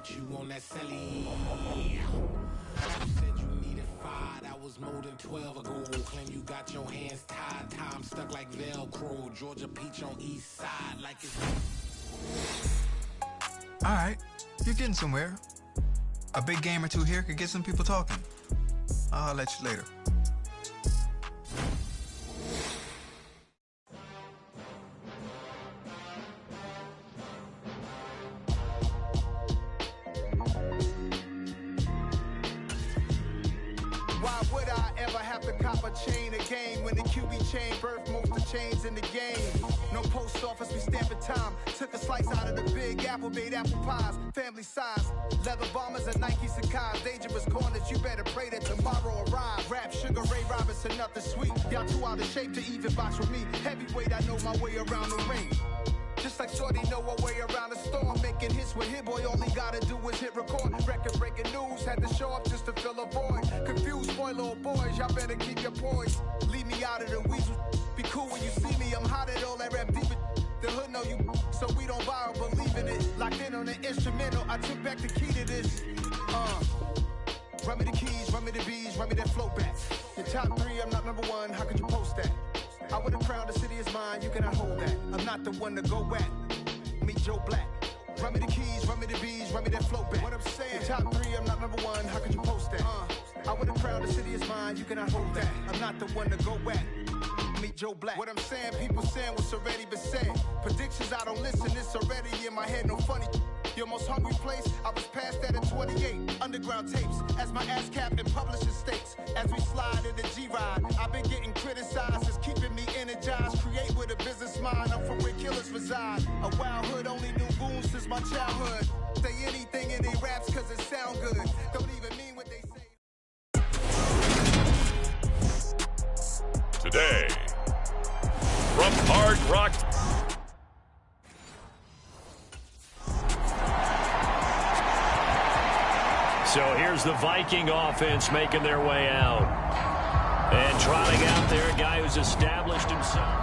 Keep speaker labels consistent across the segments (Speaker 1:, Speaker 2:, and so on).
Speaker 1: put you on that celly. You said you needed 5, that was more than 12 ago. Claim you got your hands tied, time stuck like Velcro. Georgia peach on east side like it's...
Speaker 2: Alright, you're getting somewhere. A big game or two here could get some people talking. I'll let you later.
Speaker 3: Why would I ever have to cop a chain a game when the QB chain birthed most of chains in the game? No post office, we stamping time. Took a slice out of the big apple, made apple pies, family size. Leather bombers and Nike Sacai's, dangerous corners, you better pray that tomorrow arrive. Rap, Sugar Ray Robinson, nothing sweet. Y'all too out of shape to even box with me. Heavyweight, I know my way around the ring. Just like Shorty know a way around the storm. Making hits with Hit Boy, all he gotta do is hit record. Record-breaking news, had to show up just to fill a void. Confused boy, little boys, y'all better keep your poise. Leave me out of the weasel. Be cool when you see me, I'm hot at all that rap deep. The hood know you, so we don't borrow, believe in it. Locked in on the instrumental, I took back the key to this. Run me the keys, run me the bees, run me that flow back. Your top 3, I'm not number 1, how could you post that? I would've crowned the city is mine, you cannot hold that. I'm not the one to go at. Meet Joe Black. Run me the keys, run me the bees, run me that flow back. What I'm saying, your top 3, I'm not number 1, how could you post that? I would've crowned the city is mine, you cannot hold that. I'm not the one to go at. Meet Joe Black. What I'm saying, people saying what's already been said. Predictions, I don't listen, it's already in my head, no funny. Your most hungry place, I was past that at 28. Underground tapes, as my ass cap in publishing states. As we slide in the G-Ride, I've been getting criticized, it's keeping me energized. Create with a business mind, I'm from where killers reside. A wild hood, only knew goons since my childhood. Say anything in their raps cause it sound good. Don't even mean what they say.
Speaker 4: Today, from Hard Rock.
Speaker 5: So here's the Viking offense making their way out. And trotting out there, a guy who's established himself.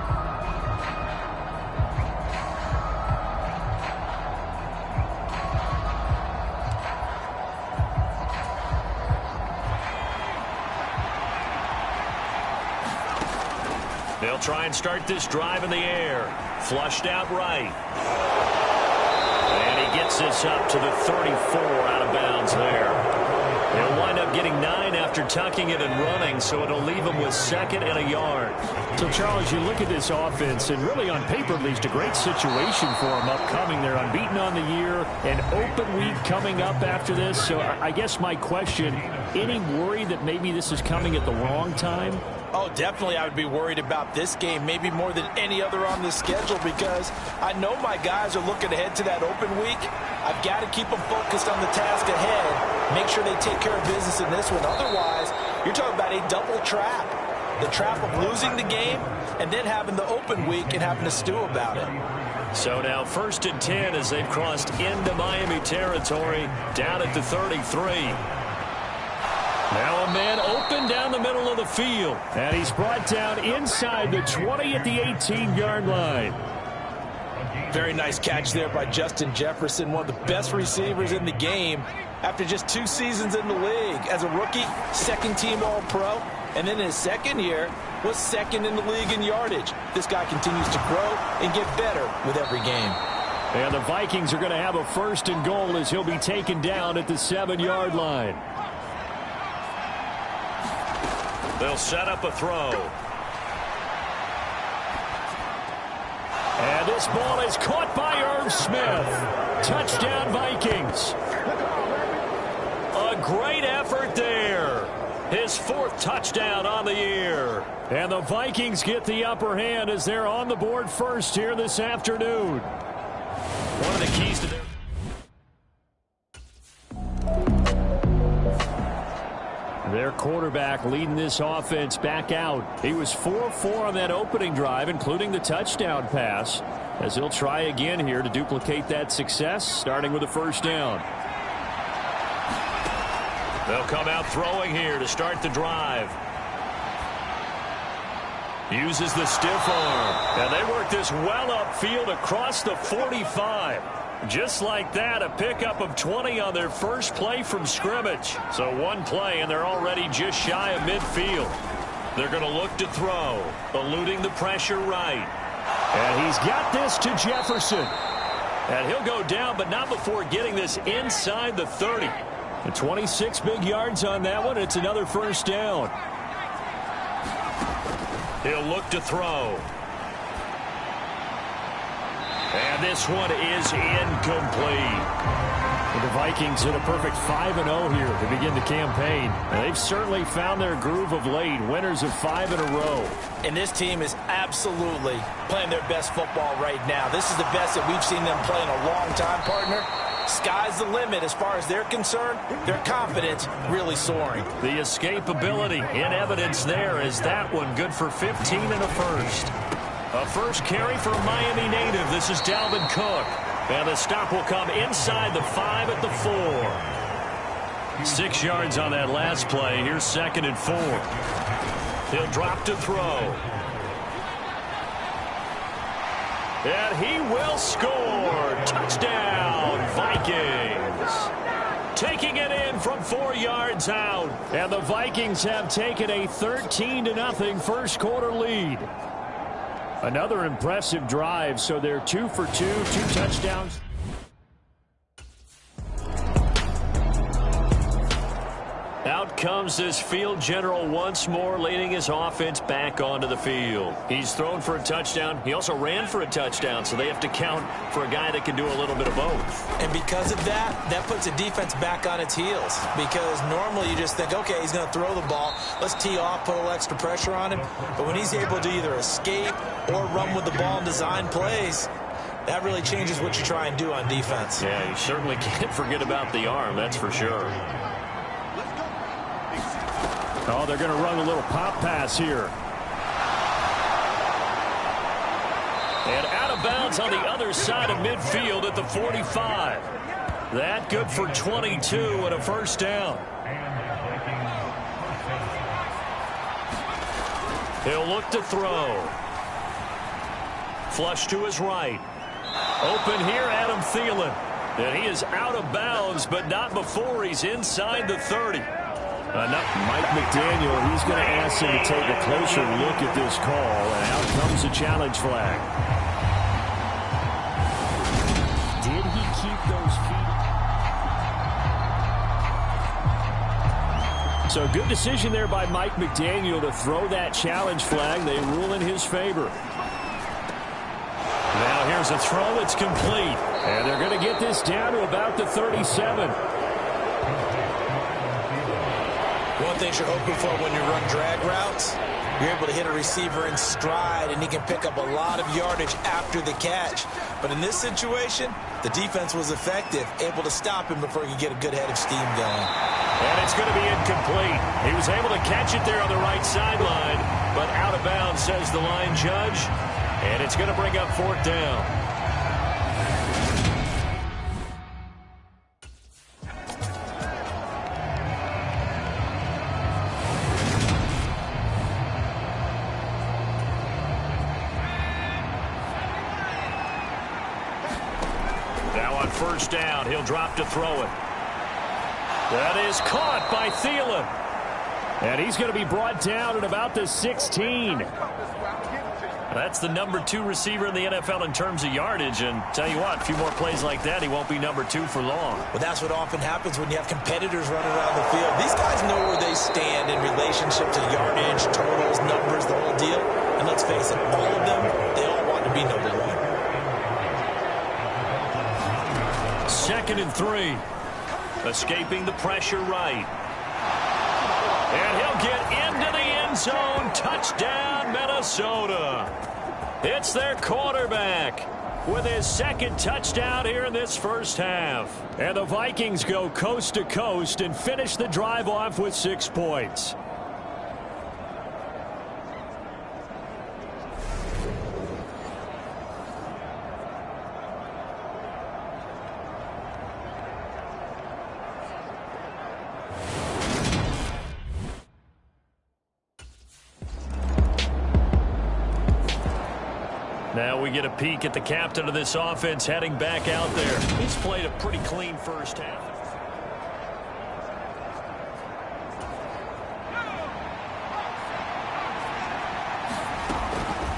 Speaker 5: They'll try and start this drive in the air. Flushed out right. And he gets this up to the 34 out of bounds there. They'll wind up getting 9 after tucking it and running, so it'll leave them with 2nd and a yard.
Speaker 6: So, Charles, you look at this offense, and really on paper, at least, a great situation for them upcoming. They're unbeaten on the year, an open week coming up after this. So I guess my question, any worry that maybe this is coming at the wrong time?
Speaker 7: Oh, definitely I would be worried about this game, maybe more than any other on this schedule, because I know my guys are looking ahead to that open week. I've got to keep them focused on the task ahead, make sure they take care of business in this one. Otherwise, you're talking about a double trap. The trap of losing the game and then having the open week and having to stew about it.
Speaker 5: So now 1st and 10 as they've crossed into Miami territory, down at the 33. Now a man open down the middle of the field.
Speaker 6: And he's brought down inside the 20 at the 18-yard line.
Speaker 7: Very nice catch there by Justin Jefferson, one of the best receivers in the game after just 2 seasons in the league. As a rookie, 2nd-team All-Pro, and then in his 2nd year was 2nd in the league in yardage. This guy continues to grow and get better with every game.
Speaker 6: And the Vikings are going to have a 1st and goal as he'll be taken down at the 7-yard line.
Speaker 5: They'll set up a throw.
Speaker 6: And this ball is caught by Irv Smith. Touchdown, Vikings.
Speaker 5: A great effort there. His 4th touchdown on the year.
Speaker 6: And the Vikings get the upper hand as they're on the board first here this afternoon.
Speaker 5: One of the keys to their...
Speaker 6: Their quarterback leading this offense back out. He was 4-4 on that opening drive, including the touchdown pass, as he'll try again here to duplicate that success, starting with a 1st down.
Speaker 5: They'll come out throwing here to start the drive. Uses the stiff arm. And they work this well upfield across the 45. Just like that, a pickup of 20 on their first play from scrimmage. So one play, and they're already just shy of midfield. They're going to look to throw, eluding the pressure right.
Speaker 6: And he's got this to Jefferson.
Speaker 5: And he'll go down, but not before getting this inside the 30.
Speaker 6: And 26 big yards on that one. It's another first down.
Speaker 5: He'll look to throw. And this one is incomplete.
Speaker 6: And the Vikings hit a perfect 5-0 here to begin the campaign. And they've certainly found their groove of late, winners of 5 in a row.
Speaker 7: And this team is absolutely playing their best football right now. This is the best that we've seen them play in a long time, partner. Sky's the limit as far as they're concerned. Their confidence really soaring.
Speaker 5: The escapability in evidence there is that one good for 15 and a first. A first carry for a Miami native. This is Dalvin Cook. And the stop will come inside the 5 at the 4. 6 yards on that last play. Here's 2nd and 4. He'll drop to throw. And he will score. Touchdown, Vikings. Taking it in from 4 yards out.
Speaker 6: And the Vikings have taken a 13-0 first quarter lead. Another impressive drive, so they're 2 for 2, 2 touchdowns.
Speaker 5: Out comes this field general once more, leading his offense back onto the field. He's thrown for a touchdown. He also ran for a touchdown, so they have to count for a guy that can do a little bit of both.
Speaker 7: And because of that, that puts the defense back on its heels. Because normally you just think, okay, he's going to throw the ball. Let's tee off, put a little extra pressure on him. But when he's able to either escape or run with the ball and design plays, that really changes what you try and do on defense.
Speaker 5: Yeah, you certainly can't forget about the arm, that's for sure.
Speaker 6: Oh, they're going to run a little pop pass here.
Speaker 5: And out of bounds on the other side of midfield at the 45. That good for 22 and a first down. He'll look to throw. Flush to his right. Open here, Adam Thielen. And he is out of bounds, but not before he's inside the 30.
Speaker 6: Mike McDaniel, he's going to ask him to take a closer look at this call, and out comes the challenge flag. Did he keep those feet? So good decision there by Mike McDaniel to throw that challenge flag. They rule in his favor.
Speaker 5: Now here's a throw. It's complete.
Speaker 6: And they're going to get this down to about the 37.
Speaker 7: One thing you're hoping for when you run drag routes, you're able to hit a receiver in stride, and he can pick up a lot of yardage after the catch. But in this situation, the defense was effective, able to stop him before he could get a good head of steam going.
Speaker 5: And it's going to be incomplete. He was able to catch it there on the right sideline, but out of bounds, says the line judge. And it's going to bring up 4th down. First down. He'll drop to throw it. That is caught by Thielen.
Speaker 6: And he's going to be brought down at about the 16.
Speaker 5: That's the number 2 receiver in the NFL in terms of yardage. And tell you what, a few more plays like that, he won't be number 2 for long.
Speaker 7: Well, that's what often happens when you have competitors running around the field. These guys know where they stand in relationship to yardage, totals, numbers, the whole deal. And let's face it, all of them, they all want to be number 1.
Speaker 5: 2nd and 3. Escaping the pressure right. And he'll get into the end zone. Touchdown, Minnesota. It's their quarterback with his 2nd touchdown here in this first half.
Speaker 6: And the Vikings go coast to coast and finish the drive off with 6 points.
Speaker 5: Now we get a peek at the captain of this offense heading back out there. He's played a pretty clean first half.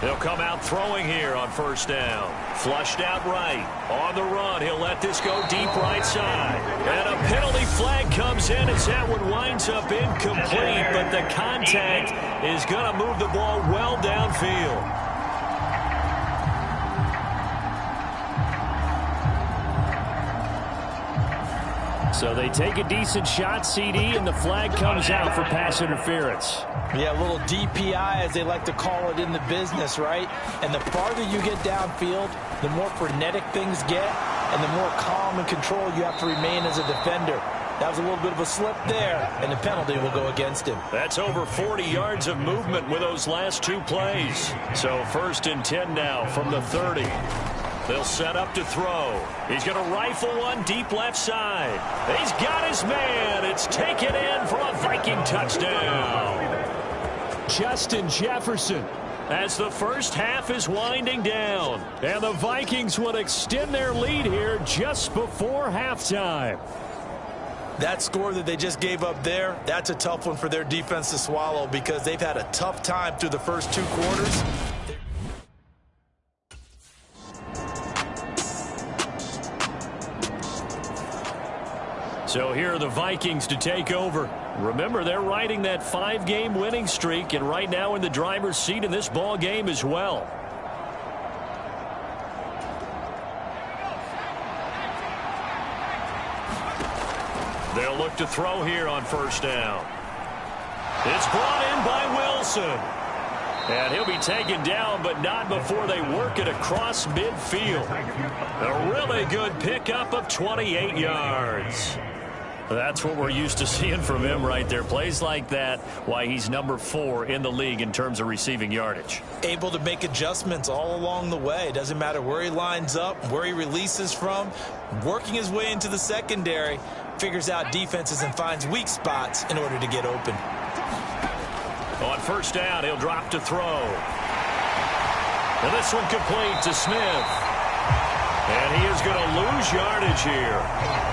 Speaker 5: He'll come out throwing here on first down. Flushed out right. On the run, he'll let this go deep right side. And a penalty flag comes in as that one winds up incomplete, but the contact is going to move the ball well downfield. So they take a decent shot, CD, and the flag comes out for pass interference.
Speaker 7: Yeah, a little DPI, as they like to call it in the business, right? And the farther you get downfield, the more frenetic things get, and the more calm and control you have to remain as a defender. That was a little bit of a slip there, and the penalty will go against him.
Speaker 5: That's over 40 yards of movement with those last two plays. So 1st and 10 now from the 30. They'll set up to throw. He's going to rifle one deep left side. He's got his man. It's taken in for a Viking touchdown. Justin Jefferson, as the first half is winding down. And the Vikings will extend their lead here just before halftime.
Speaker 7: That score that they just gave up there, that's a tough one for their defense to swallow because they've had a tough time through the first 2 quarters.
Speaker 5: So here are the Vikings to take over. Remember, they're riding that 5-game winning streak, and right now in the driver's seat in this ball game as well. They'll look to throw here on first down. It's brought in by Wilson. And he'll be taken down, but not before they work it across midfield. A really good pickup of 28 yards. That's what we're used to seeing from him right there. Plays like that, why he's number 4 in the league in terms of receiving yardage.
Speaker 7: Able to make adjustments all along the way. Doesn't matter where he lines up, where he releases from. Working his way into the secondary, figures out defenses and finds weak spots in order to get open.
Speaker 5: On first down, he'll drop to throw. And this one complete to Smith. And he is going to lose yardage here.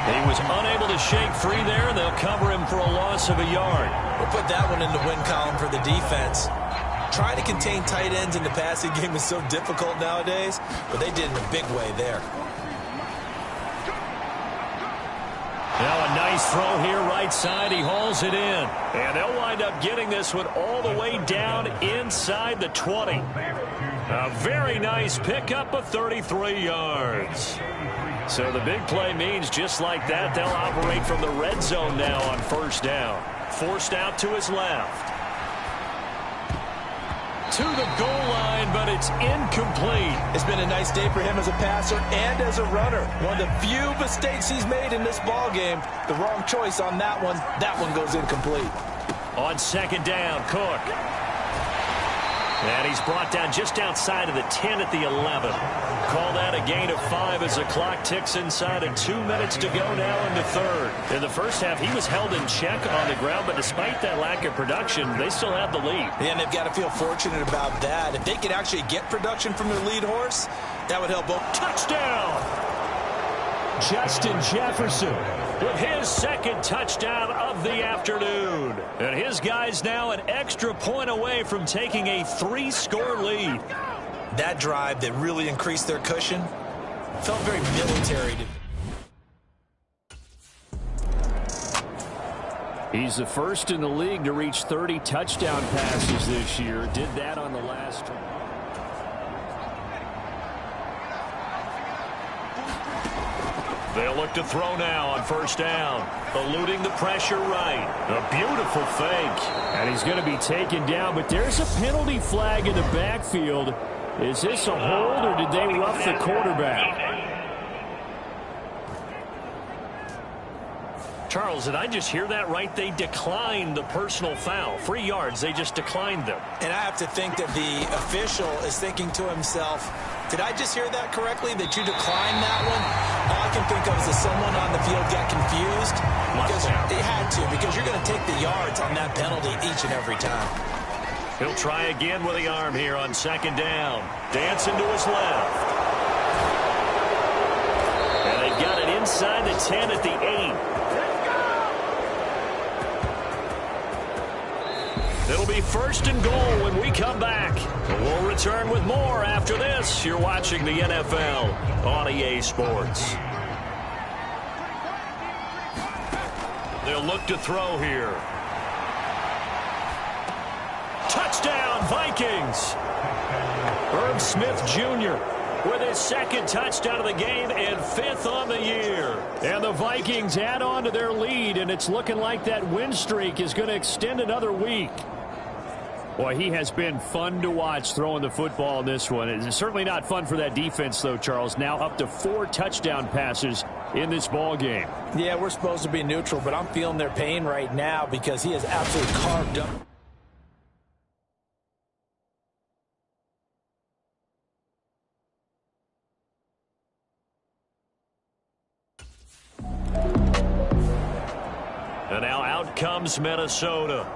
Speaker 5: He was unable to shake free there, and they'll cover him for a loss of a yard.
Speaker 7: We'll put that one in the win column for the defense. Trying to contain tight ends in the passing game is so difficult nowadays, but they did in a big way there.
Speaker 5: Now a nice throw here right side. He hauls it in. And they'll wind up getting this one all the way down inside the 20. A very nice pickup of 33 yards. So the big play means just like that, they'll operate from the red zone now on first down. Forced out to his left. To the goal line, but it's incomplete.
Speaker 7: It's been a nice day for him as a passer and as a runner. One of the few mistakes he's made in this ball game. The wrong choice on that one. That one goes incomplete.
Speaker 5: On second down, Cook. And he's brought down just outside of the 10 at the 11. Call that a gain of 5 as the clock ticks inside of 2 minutes to go now in the third. In the first half, he was held in check on the ground, but despite that lack of production, they still have the lead.
Speaker 7: Yeah, and they've got to feel fortunate about that. If they could actually get production from their lead horse, that would help both.
Speaker 5: Touchdown! Justin Jefferson with his second touchdown of the afternoon. And his guys now an extra point away from taking a 3-score lead.
Speaker 7: That drive that really increased their cushion felt very military to.
Speaker 6: He's the first in the league to reach 30 touchdown passes this year. Did that on the last drive.
Speaker 5: They'll look to throw now on first down. Eluding the pressure right. A beautiful fake.
Speaker 6: And he's going to be taken down, but there's a penalty flag in the backfield. Is this a hold, or did they rough the quarterback?
Speaker 5: Charles, did I just hear that right? They declined the personal foul. 3 yards, they just declined them.
Speaker 7: And I have to think that the official is thinking to himself, did I just hear that correctly, that you declined that one? All I can think of is that someone on the field got confused. Because they had to, because you're going to take the yards on that penalty each and every time.
Speaker 5: He'll try again with the arm here on second down. Dancing to his left. And they've got it inside the 10 at the 8. It'll be first and goal when we come back. We'll return with more after this. You're watching the NFL on EA Sports. They'll look to throw here. Touchdown, Vikings. Herb Smith Jr. with his second touchdown of the game and 5th on the year. And the Vikings add on to their lead, and it's looking like that win streak is going to extend another week. Boy, he has been fun to watch throwing the football in this one. It's certainly not fun for that defense, though, Charles. Now up to 4 touchdown passes in this ball game.
Speaker 7: Yeah, we're supposed to be neutral, but I'm feeling their pain right now because he has absolutely carved up.
Speaker 5: And now out comes Minnesota.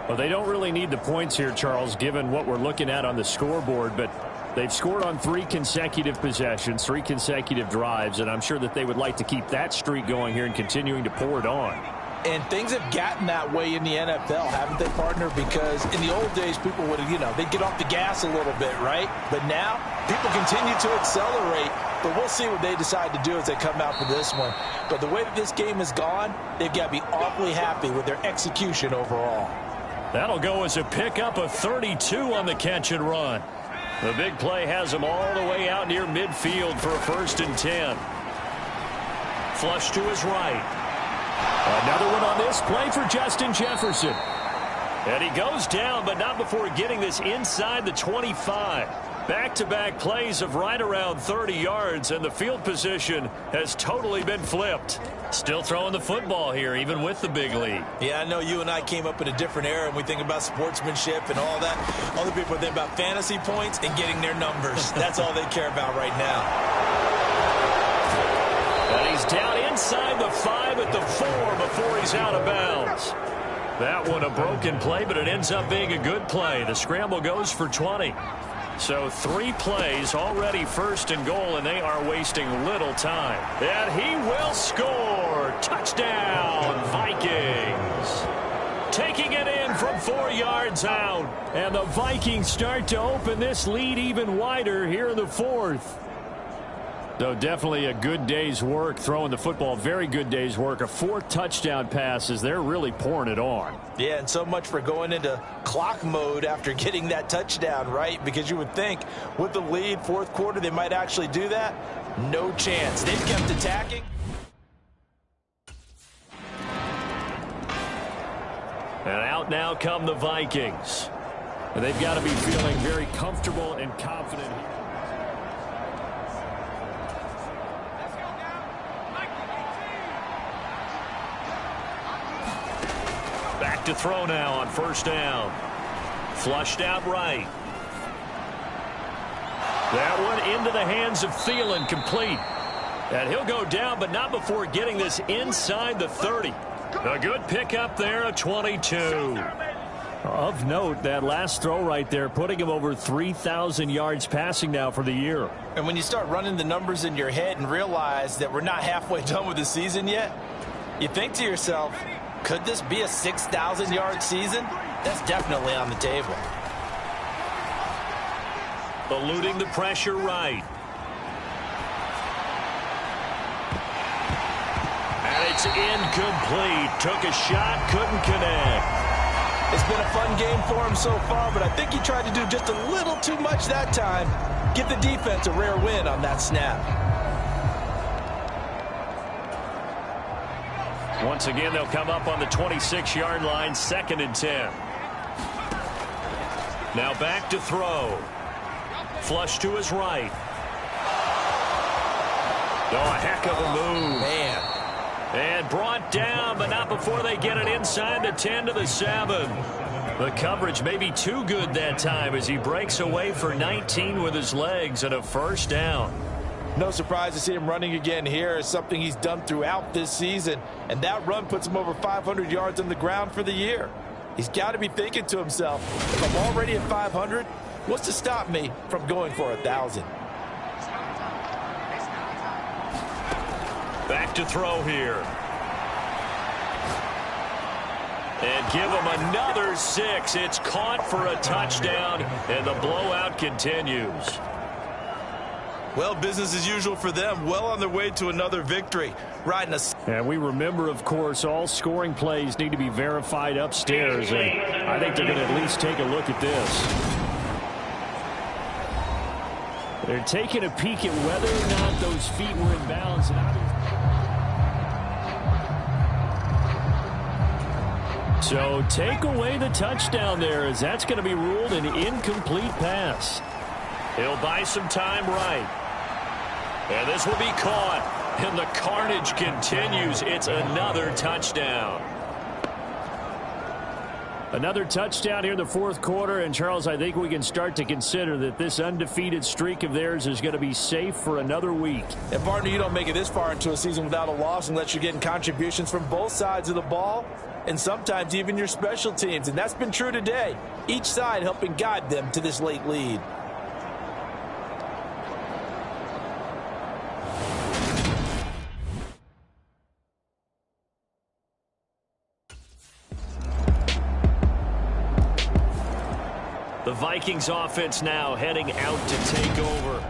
Speaker 6: Well, they don't really need the points here, Charles, given what we're looking at on the scoreboard, but they've scored on 3 consecutive possessions, 3 consecutive drives, and I'm sure that they would like to keep that streak going here and continuing to pour it on.
Speaker 7: And things have gotten that way in the NFL, haven't they, partner? Because in the old days, people would, they'd get off the gas a little bit, right? But now, people continue to accelerate. But we'll see what they decide to do as they come out for this one. But the way that this game has gone, they've got to be awfully happy with their execution overall.
Speaker 5: That'll go as a pickup of 32 on the catch and run. The big play has them all the way out near midfield for a 1st and 10. Flush to his right.
Speaker 6: Another one on this play for Justin Jefferson.
Speaker 5: And he goes down, but not before getting this inside the 25. Back-to-back plays of right around 30 yards, and the field position has totally been flipped. Still throwing the football here, even with the big lead.
Speaker 7: Yeah, I know you and I came up in a different era, and we think about sportsmanship and all that. Other people think about fantasy points and getting their numbers. That's all they care about right now.
Speaker 5: And he's down inside the 5 at the 4 before he's out of bounds. That one a broken play, but it ends up being a good play. The scramble goes for 20. So 3 plays already 1st and goal, and they are wasting little time. And he will score. Touchdown, Vikings. Taking it in from 4 yards out.
Speaker 6: And the Vikings start to open this lead even wider here in the 4th. So definitely a good day's work throwing the football. Very good day's work. A 4th touchdown passes. They're really pouring it on.
Speaker 7: Yeah, and so much for going into clock mode after getting that touchdown, right? Because you would think with the lead, 4th quarter, they might actually do that. No chance. They've kept attacking.
Speaker 5: And out now come the Vikings.
Speaker 6: And they've got to be feeling very comfortable and confident.
Speaker 5: Back to throw now on 1st down. Flushed out right. That one into the hands of Thielen, complete. And he'll go down, but not before getting this inside the 30. A good pickup there, a 22.
Speaker 6: Of note, that last throw right there, putting him over 3,000 yards passing now for the year.
Speaker 7: And when you start running the numbers in your head and realize that we're not halfway done with the season yet, you think to yourself, could this be a 6,000-yard season? That's definitely on the table.
Speaker 5: Eluding the pressure right. And it's incomplete. Took a shot, couldn't connect.
Speaker 7: It's been a fun game for him so far, but I think he tried to do just a little too much that time. Give the defense a rare win on that snap.
Speaker 5: Once again, they'll come up on the 26-yard line, 2nd and 10. Now back to throw. Flush to his right. Oh, a heck of a move.
Speaker 7: Man.
Speaker 5: And brought down, but not before they get it inside the 10 to the 7. The coverage may be too good that time as he breaks away for 19 with his legs and a 1st down.
Speaker 7: No surprise to see him running again here. It's something he's done throughout this season. And that run puts him over 500 yards on the ground for the year. He's got to be thinking to himself, if I'm already at 500, what's to stop me from going for 1,000?
Speaker 5: Back to throw here. And give him another 6. It's caught for a touchdown, and the blowout continues.
Speaker 7: Well, business as usual for them. Well on their way to another victory. Riding a...
Speaker 6: And we remember, of course, all scoring plays need to be verified upstairs. And I think they're going to at least take a look at this. They're taking a peek at whether or not those feet were in bounds. So take away the touchdown there, as that's going to be ruled an incomplete pass.
Speaker 5: He'll buy some time right. And this will be caught. And the carnage continues. It's another touchdown.
Speaker 6: Another touchdown here in the fourth quarter. And, Charles, I think we can start to consider that this undefeated streak of theirs is going to be safe for another week.
Speaker 7: And, partner, you don't make it this far into a season without a loss unless you're getting contributions from both sides of the ball and sometimes even your special teams. And that's been true today. Each side helping guide them to this late lead.
Speaker 5: The Vikings offense now heading out to take over.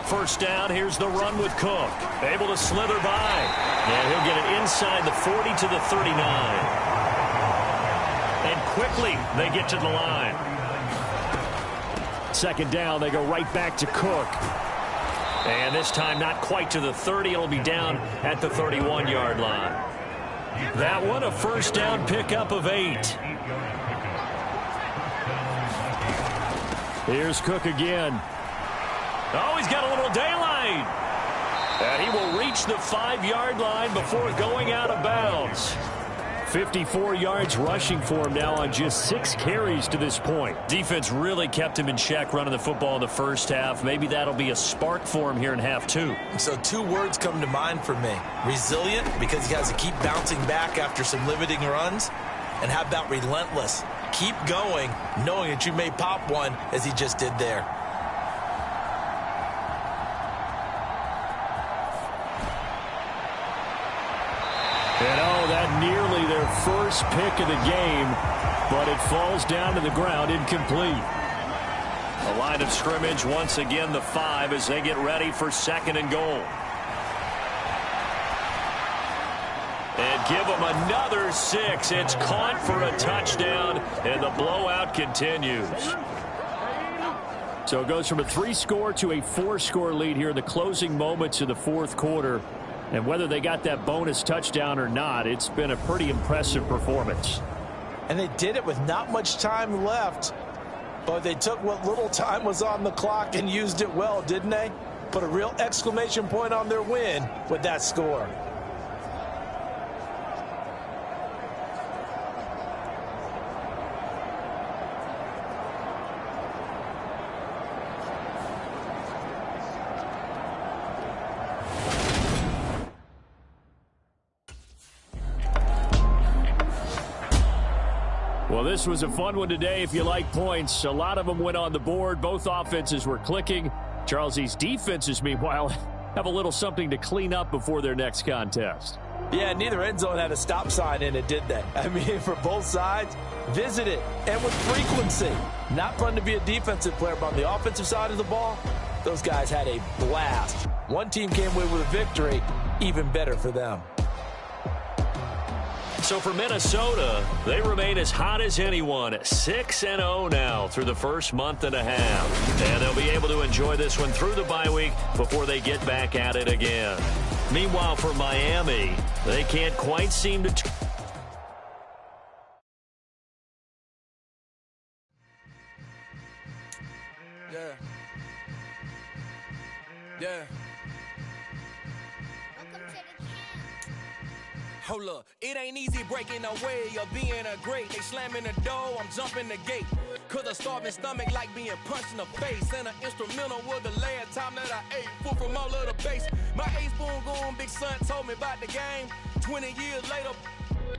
Speaker 5: First down, here's the run with Cook. Able to slither by. And he'll get it inside the 40 to the 39. And quickly they get to the line.
Speaker 6: Second down, they go right back to Cook.
Speaker 5: And this time not quite to the 30. It'll be down at the 31-yard line. That one, a first down pickup of 8.
Speaker 6: Here's Cook again.
Speaker 5: Oh, he's got a little daylight. And he will reach the 5-yard line before going out of bounds.
Speaker 6: 54 yards rushing for him now on just 6 carries to this point.
Speaker 5: Defense really kept him in check running the football in the first half. Maybe that'll be a spark for him here in half 2.
Speaker 7: So 2 words come to mind for me. Resilient, because he has to keep bouncing back after some limiting runs. And how about relentless? Keep going, knowing that you may pop one, as he just did there.
Speaker 6: And oh, that nearly their first pick of the game, but it falls down to the ground incomplete.
Speaker 5: A line of scrimmage, once again the 5 as they get ready for 2nd and goal. And give them another 6. It's caught for a touchdown, and the blowout continues.
Speaker 6: So it goes from a 3-score to a 4-score lead here in the closing moments of the fourth quarter. And whether they got that bonus touchdown or not, it's been a pretty impressive performance.
Speaker 7: And they did it with not much time left. But they took what little time was on the clock and used it well, didn't they? Put a real exclamation point on their win with that score.
Speaker 6: Well, this was a fun one today if you like points. A lot of them went on the board. Both offenses were clicking. Charles, these defenses, meanwhile, have a little something to clean up before their next contest.
Speaker 7: Yeah, neither end zone had a stop sign in it, did they? I mean, for both sides, visit it, and with frequency. Not fun to be a defensive player, but on the offensive side of the ball, those guys had a blast. One team came away with a victory, even better for them.
Speaker 5: So for Minnesota, they remain as hot as anyone, 6-0 now through the first month and a half. And they'll be able to enjoy this one through the bye week before they get back at it again. Meanwhile, for Miami, they can't quite seem to...
Speaker 8: Hold up, it ain't easy breaking away or being a great. They slamming the door, I'm jumping the gate. Cause a starving stomach like being punched in the face. And an instrumental was the last time that I ate. Full from all of the bass. My ace boom goon, big son told me about the game. 20 years later,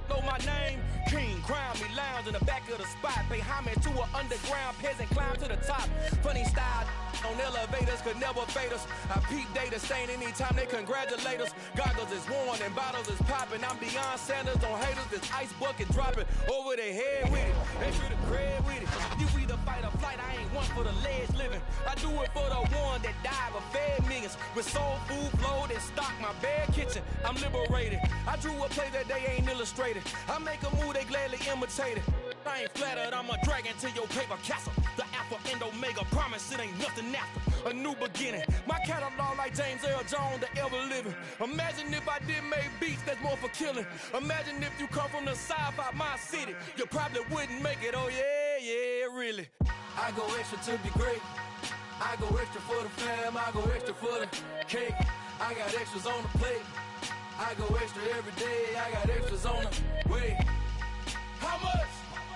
Speaker 8: know my name. King, crown me, lounge in the back of the spot. Pay homage to an underground peasant, climb to the top. Funny style on elevators could never fade us. I peep data stain anytime they congratulate us. Goggles is worn and bottles is popping. I'm Deion Sanders on haters, this ice bucket dropping over their head with it. They should have cred with it. You either fight or flight, I ain't one for the ledge living. I do it for the one that died but fed millions. With soul food flowed and stocked my bare kitchen. I'm liberated. I drew a play that they ain't illustrated. I make a move, they gladly imitate it. I ain't flattered, I'm a dragon to your paper castle. The Alpha and Omega, promise it ain't nothing after. A new beginning. My catalog like James Earl Jones, the ever living. Imagine if I did make beats that's more for killing. Imagine if you come from the south out my city. You probably wouldn't make it, oh yeah, really. I go extra to be great. I go extra for the fam, I go extra for the cake. I got extras on the plate. I go extra every day, I got extras on the way. How much?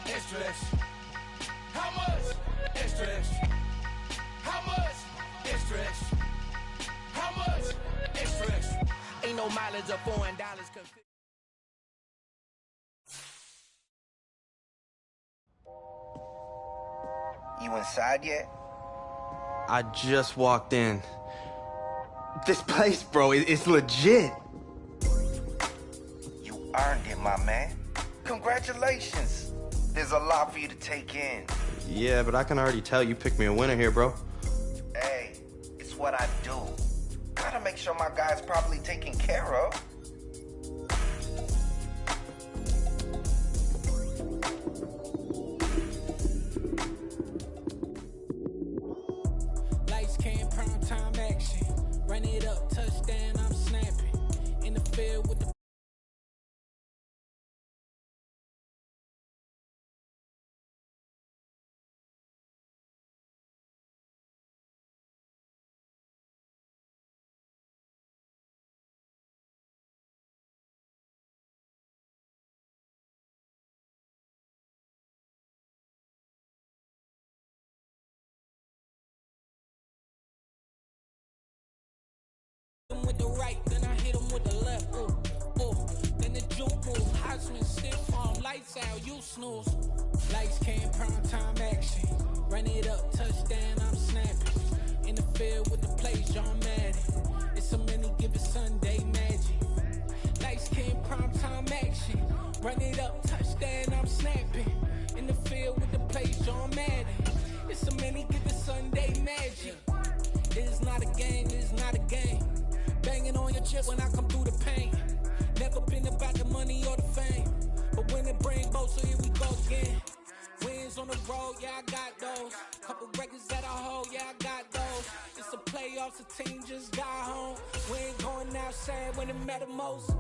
Speaker 8: Extra, extra. How much? Extra, extra. How much? Extra, extra. How much? Extra, extra. Ain't no mileage of $4.
Speaker 9: You inside yet?
Speaker 10: I just walked in. This place, bro, it's legit.
Speaker 9: You earned it, my man. Congratulations. There's a lot for you to take in.
Speaker 10: Yeah, but I can already tell you picked me a winner here, bro.
Speaker 9: Hey, it's what I do. Gotta make sure my guy's properly taken care of.
Speaker 8: Lights came, prime time action. Run it up, touchdown, I'm snapping. In the field with the with the right, then I hit him with the left. Then the juke move, high swing, stiff arm, lights out, you snooze. Lights came, prime time action. Run it up, touchdown, I'm snapping. In the field with the plays, John Madden. It's a many given Sunday magic. Lights came, prime time action. Run it up, touchdown, I'm snapping. In the field with the plays, John Madden. It's a many given Sunday magic. It is not a game, it is not a game. Banging on your chip when I come through the pain. Never been about the money or the fame. But when it bring both, so here we go again. Wins on the road, yeah, I got those. Couple records that I hold, yeah, I got those. It's the playoffs, the team just got home. We ain't going outside when it matter most.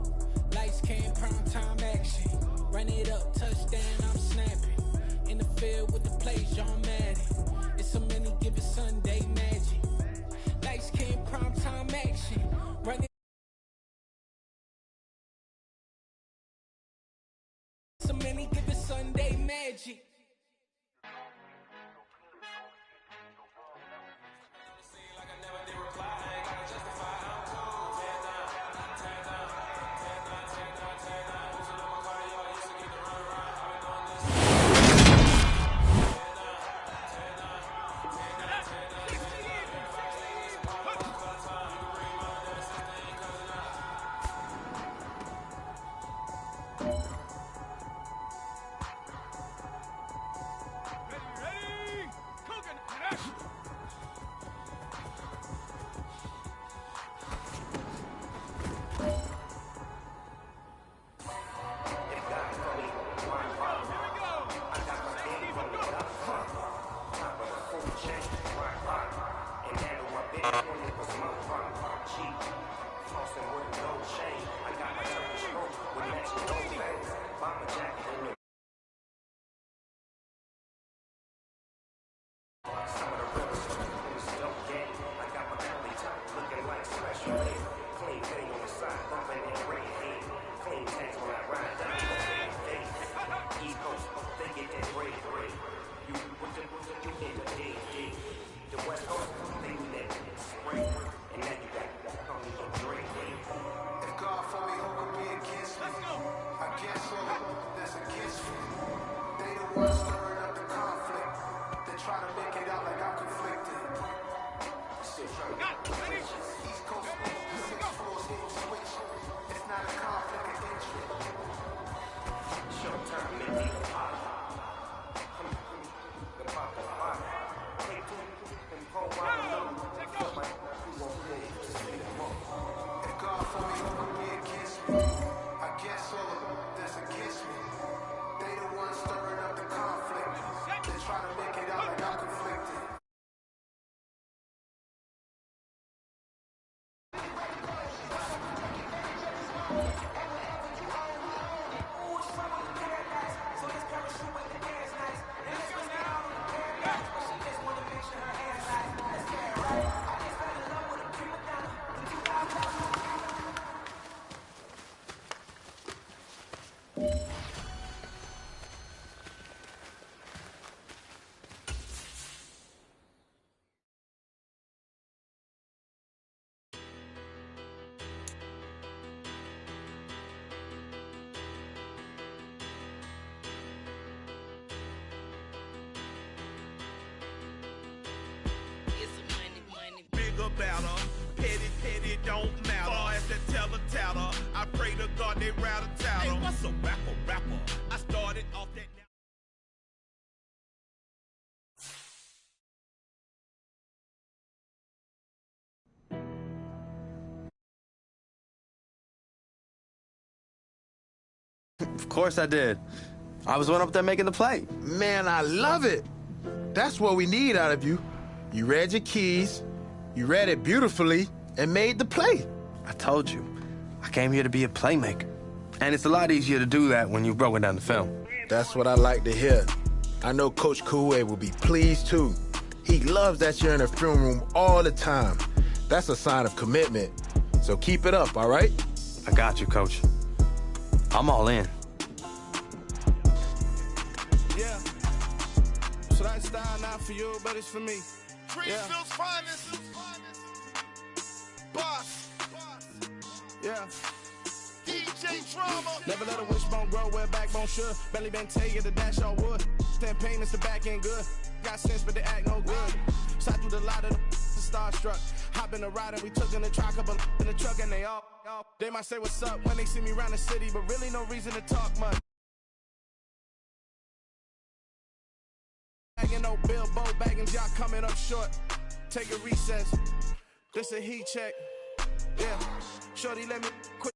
Speaker 8: Lights came, prime time action. Run it up, touchdown, I'm snapping. In the field with the plays, John Madden. It's a many given Sunday magic. Lights came, prime time action. Run it. So many given Sunday magic.
Speaker 11: don't matter. Far as the teller, I pray to God they rattle tattle. Hey, what's a rapper? I started off that.
Speaker 10: Of course I did. I was one up there making the play.
Speaker 12: Man, I love it. That's what we need out of you. You read your keys, you read it beautifully, and made the play.
Speaker 10: I told you, I came here to be a playmaker. And it's a lot easier to do that when you've broken down the film.
Speaker 12: That's what I like to hear. I know Coach Koué will be pleased, too. He loves that you're in the film room all the time. That's a sign of commitment. So keep it up, all right?
Speaker 10: I got you, Coach. I'm all in.
Speaker 3: Yeah. So that style not for you, but it's for me.
Speaker 11: Greenfield's finest. Boss.
Speaker 3: Yeah.
Speaker 11: DJ Drama.
Speaker 3: Never let a wishbone grow where a backbone should. Belly been take the dash all wood. Then payments the back end good. Got sense, but they act no good. Shot through the lot of the starstruck. Hop in the ride and we took in the truck, up in the truck and they all. They might say what's up when they see me around the city, but really no reason to talk much. Bagging no Bilbo, bagging jock coming up short. Take a recess. This a heat check. Yeah. Shorty, let me quit.